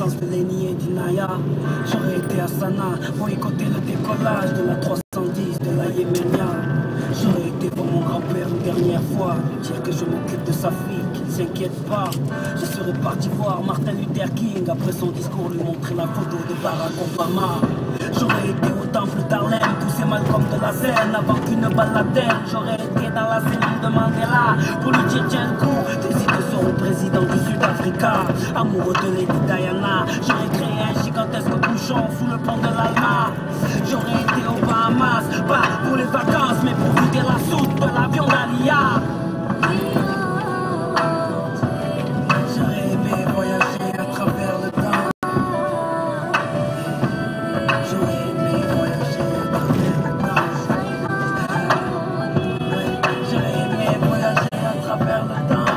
naissance de Lenny et d'Inaya. J'aurais été à Sanaa, boycotter le décollage de la 310 de la Yéménia. J'aurais été pour mon grand-père une dernière fois, lui dire que je m'occupe de sa fille, qu'il ne s'inquiète pas. Je serais parti voir Martin Luther King après son discours, lui montrer la photo de Barack Obama. J'aurais été au temple d'Harlem, pousser Malcolm de la scène avant qu'une balle l'atteigne. J'aurais été dans la cellule de Mandela pour lui dire tiens le coup, tes idées seront président du Sud-Africa. Amoureux de Lady Diana, j'aurais créé un gigantesque bouchon sous le pont de l'Alma. J'aurais été aux Bahamas, pas pour les vacances mais pour vider la soute de l'avion d'Alia. J'aurais aimé voyager à travers le temps. J'aurais aimé voyager à travers le temps. J'aurais aimé voyager à travers le temps.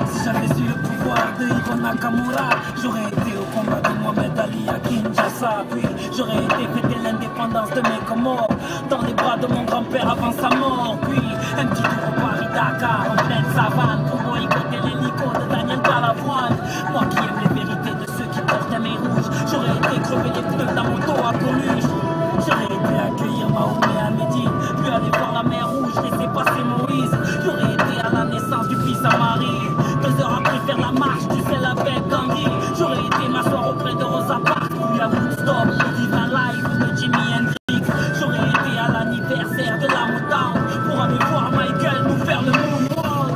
Si j'avais su le pouvoir de Ivo Nakamura, j'aurais été au combat de Mohamed Ali à Kinshasa. Puis j'aurais été fêter l'indépendance de mes Comores dans les bras de mon grand-père avant sa mort. Puis un petit tour au Paris-Dakar en pleine savane pour boycotter l'hélico de Daniel Balavoine. Moi qui aime les vérités de ceux qui portent un main rouge, j'aurais été crever les pneus d'un moto à Coluche. J'aurais été accueillir Mahomet à Médine, puis aller voir la mer Rouge, laisser passer Moïse. J'aurais été à la naissance du fils à Marie, 2 heures après faire la marche du sel avec Gandhi. J'aurais été m'asseoir auprès de Rosa Parks, puis à Woodstock, le Viva Live de Jimi Hendrix. J'aurais été à l'anniversaire de la Motown pour aller voir Michael nous faire le moonwalk.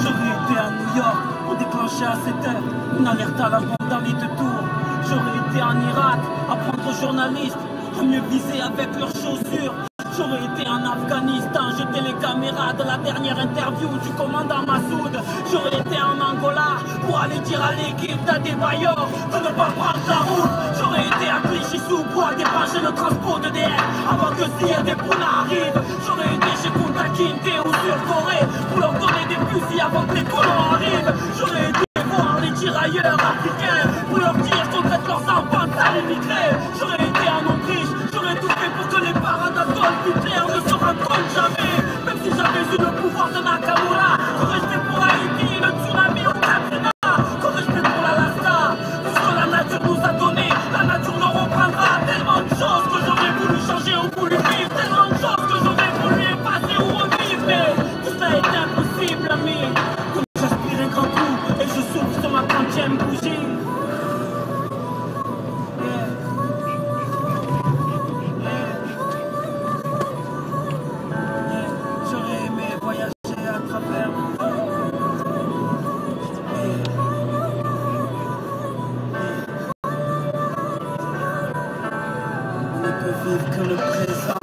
J'aurais été à New York pour déclencher à 7 heures une alerte à la bombe dans les 2 tours. J'aurais été en Irak, apprendre aux journalistes à mieux viser avec leurs chaussures. J'aurais été en Afghanistan, jeter les caméras de la dernière interview du commandant Massoud. J'aurais été en Angola pour aller dire à l'équipe d'Adebayor de ne pas prendre la route. J'aurais été à Clichy-sous-Bois débrancher le transport de DR avant que Sia des Pouna arrive. J'aurais été chez Kunta Kinte ou sur Corée pour leur donner des fusils avant que les colons arrivent. J'aurais été voir les tirailleurs africains pour leur dire qu'on traite leurs enfants de sales immigrés. J'aurais été en Autriche, j'aurais tout fait pour que les parents d'Adolf Hitler ne se rencontrent jamais. Même si j'avais eu le pouvoir de Nakamura, qu'aurais-je fait pour Haïti, le tsunami ou Katrina? Qu'aurais-je fait pour l'Alaska? Tout ce que la nature nous a donné, la nature nous reprendra. Tellement de choses que j'aurais voulu changer ou voulu vivre, tellement de choses que j'aurais voulu effacer ou revivre. Mais tout ça est impossible, ami. Comme j'aspire un grand coup et je souffle sur ma 30e bougie. J'aurais aimé voyager à travers le temps. On ne peut vivre que le présent.